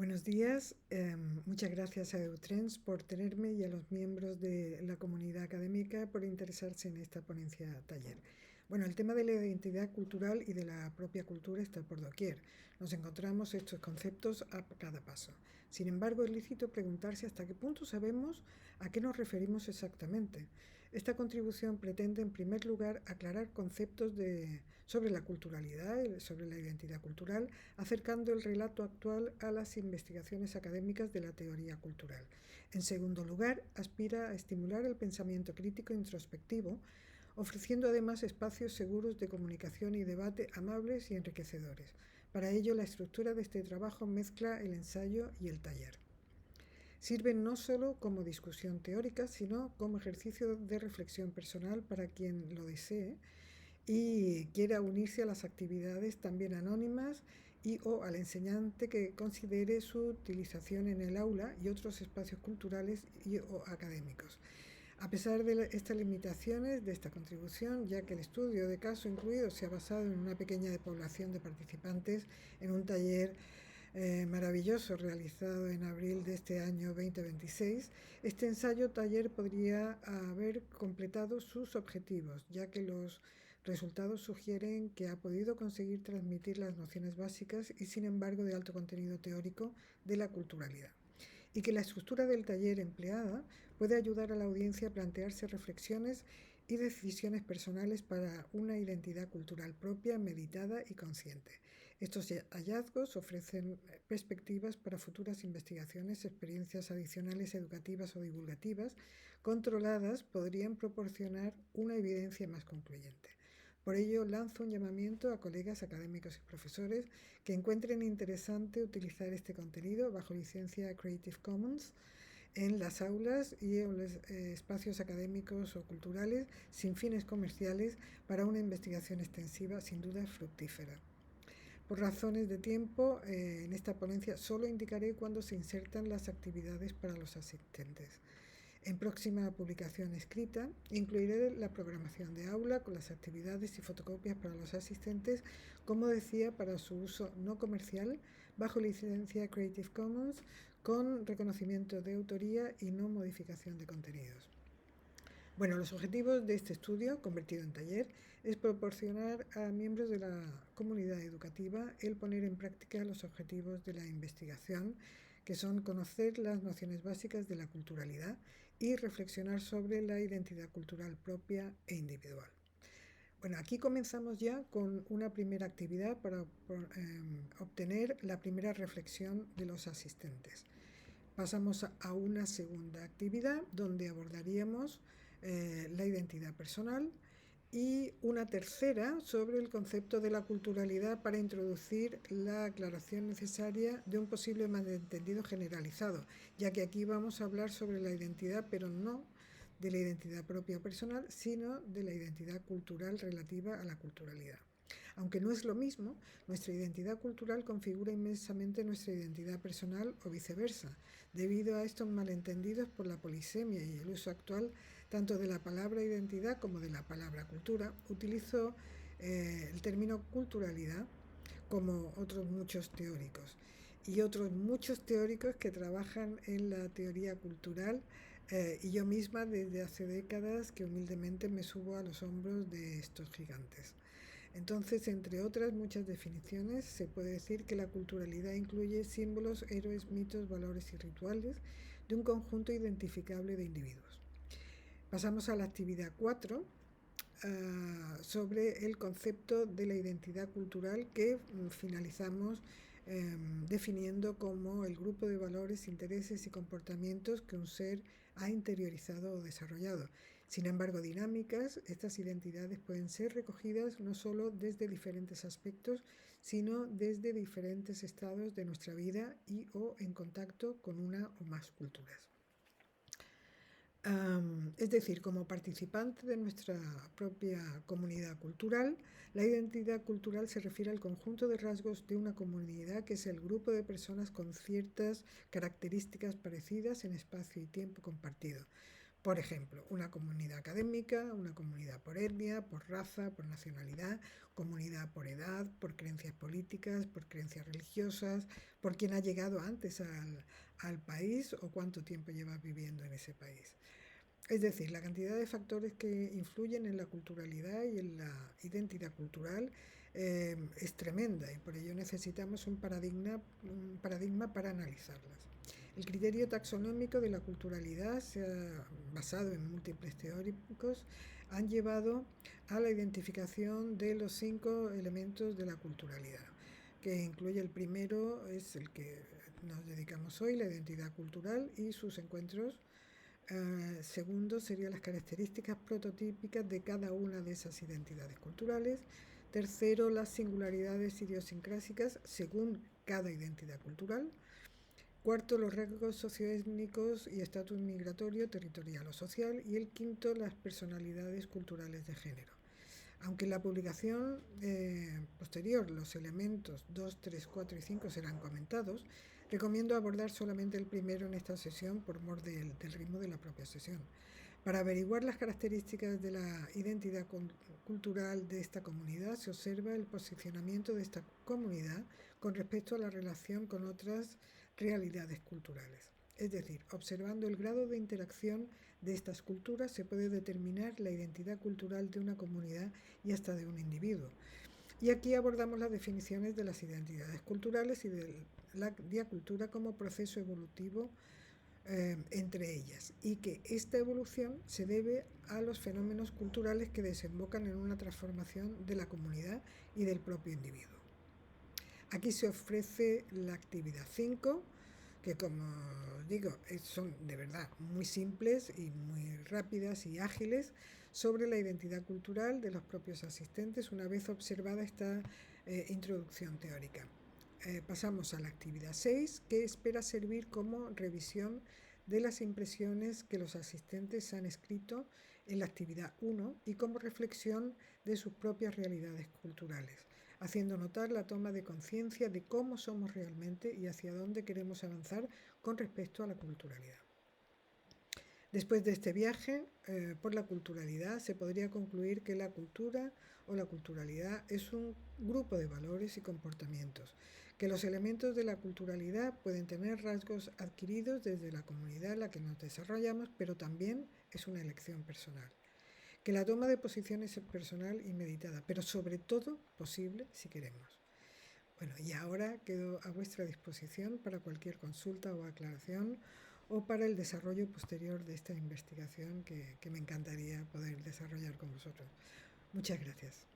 Buenos días, muchas gracias a Eutrens por tenerme y a los miembros de la comunidad académica por interesarse en esta ponencia taller. Bueno, el tema de la identidad cultural y de la propia cultura está por doquier. Nos encontramos estos conceptos a cada paso. Sin embargo, es lícito preguntarse hasta qué punto sabemos a qué nos referimos exactamente. Esta contribución pretende, en primer lugar, aclarar conceptos sobre la culturalidad y sobre la identidad cultural, acercando el relato actual a las investigaciones académicas de la teoría cultural. En segundo lugar, aspira a estimular el pensamiento crítico e introspectivo, ofreciendo además espacios seguros de comunicación y debate amables y enriquecedores. Para ello, la estructura de este trabajo mezcla el ensayo y el taller. Sirven no solo como discusión teórica, sino como ejercicio de reflexión personal para quien lo desee y quiera unirse a las actividades también anónimas o al enseñante que considere su utilización en el aula y otros espacios culturales o académicos. A pesar de estas limitaciones de esta contribución, ya que el estudio de caso incluido se ha basado en una pequeña población de participantes en un taller maravilloso realizado en abril de este año 2026, este ensayo taller podría haber completado sus objetivos, ya que los resultados sugieren que ha podido conseguir transmitir las nociones básicas y sin embargo de alto contenido teórico de la culturalidad, y que la estructura del taller empleada puede ayudar a la audiencia a plantearse reflexiones y decisiones personales para una identidad cultural propia, meditada y consciente. Estos hallazgos ofrecen perspectivas para futuras investigaciones, experiencias adicionales educativas o divulgativas controladas podrían proporcionar una evidencia más concluyente. Por ello, lanzo un llamamiento a colegas académicos y profesores que encuentren interesante utilizar este contenido bajo licencia Creative Commons en las aulas y en los espacios académicos o culturales sin fines comerciales para una investigación extensiva sin duda fructífera. Por razones de tiempo, en esta ponencia solo indicaré cuándo se insertan las actividades para los asistentes. En próxima publicación escrita, incluiré la programación de aula con las actividades y fotocopias para los asistentes, como decía, para su uso no comercial, bajo licencia Creative Commons, con reconocimiento de autoría y no modificación de contenidos. Bueno, los objetivos de este estudio, convertido en taller, es proporcionar a miembros de la comunidad educativa el poner en práctica los objetivos de la investigación, que son conocer las nociones básicas de la culturalidad y reflexionar sobre la identidad cultural propia e individual. Bueno, aquí comenzamos ya con una primera actividad para obtener la primera reflexión de los asistentes. Pasamos a una segunda actividad donde abordaríamos la identidad personal y una tercera sobre el concepto de la culturalidad para introducir la aclaración necesaria de un posible malentendido generalizado, ya que aquí vamos a hablar sobre la identidad, pero no de la identidad propia personal, sino de la identidad cultural relativa a la culturalidad. Aunque no es lo mismo, nuestra identidad cultural configura inmensamente nuestra identidad personal o viceversa, debido a estos malentendidos por la polisemia y el uso actual tanto de la palabra identidad como de la palabra cultura. Utilizo el término culturalidad como otros muchos teóricos y otros muchos teóricos que trabajan en la teoría cultural y yo misma desde hace décadas que humildemente me subo a los hombros de estos gigantes. Entonces, entre otras muchas definiciones, se puede decir que la culturalidad incluye símbolos, héroes, mitos, valores y rituales de un conjunto identificable de individuos. Pasamos a la actividad 4, sobre el concepto de la identidad cultural que finalizamos definiendo como el grupo de valores, intereses y comportamientos que un ser ha interiorizado o desarrollado. Sin embargo, dinámicas, estas identidades pueden ser recogidas no solo desde diferentes aspectos, sino desde diferentes estados de nuestra vida y o en contacto con una o más culturas. Es decir, como participante de nuestra propia comunidad cultural, la identidad cultural se refiere al conjunto de rasgos de una comunidad que es el grupo de personas con ciertas características parecidas en espacio y tiempo compartido. Por ejemplo, una comunidad académica, una comunidad por etnia, por raza, por nacionalidad, comunidad por edad, por creencias políticas, por creencias religiosas, por quién ha llegado antes al país o cuánto tiempo lleva viviendo en ese país. Es decir, la cantidad de factores que influyen en la culturalidad y en la identidad cultural es tremenda y por ello necesitamos un paradigma para analizarlas. El criterio taxonómico de la culturalidad se ha basado en múltiples teóricos, han llevado a la identificación de los 5 elementos de la culturalidad, que incluye el primero, es el que nos dedicamos hoy, la identidad cultural y sus encuentros. Segundo, serían las características prototípicas de cada una de esas identidades culturales. Tercero, las singularidades idiosincrásicas según cada identidad cultural. Cuarto, los rasgos socioétnicos y estatus migratorio, territorial o social. Y el quinto, las personalidades culturales de género. Aunque en la publicación posterior los elementos 2, 3, 4 y 5 serán comentados, recomiendo abordar solamente el primero en esta sesión por mor del ritmo de la propia sesión. Para averiguar las características de la identidad cultural de esta comunidad, se observa el posicionamiento de esta comunidad con respecto a la relación con otras realidades culturales. Es decir, observando el grado de interacción de estas culturas se puede determinar la identidad cultural de una comunidad y hasta de un individuo. Y aquí abordamos las definiciones de las identidades culturales y de la diacultura como proceso evolutivo entre ellas, y que esta evolución se debe a los fenómenos culturales que desembocan en una transformación de la comunidad y del propio individuo. Aquí se ofrece la actividad 5, que como digo, son de verdad muy simples y muy rápidas y ágiles sobre la identidad cultural de los propios asistentes una vez observada esta introducción teórica. Pasamos a la actividad 6, que espera servir como revisión de las impresiones que los asistentes han escrito en la actividad 1 y como reflexión de sus propias realidades culturales, haciendo notar la toma de conciencia de cómo somos realmente y hacia dónde queremos avanzar con respecto a la culturalidad. Después de este viaje por la culturalidad, se podría concluir que la cultura o la culturalidad es un grupo de valores y comportamientos, que los elementos de la culturalidad pueden tener rasgos adquiridos desde la comunidad en la que nos desarrollamos, pero también es una elección personal. Que la toma de posiciones es personal y meditada, pero sobre todo posible si queremos. Bueno, y ahora quedo a vuestra disposición para cualquier consulta o aclaración o para el desarrollo posterior de esta investigación que me encantaría poder desarrollar con vosotros. Muchas gracias.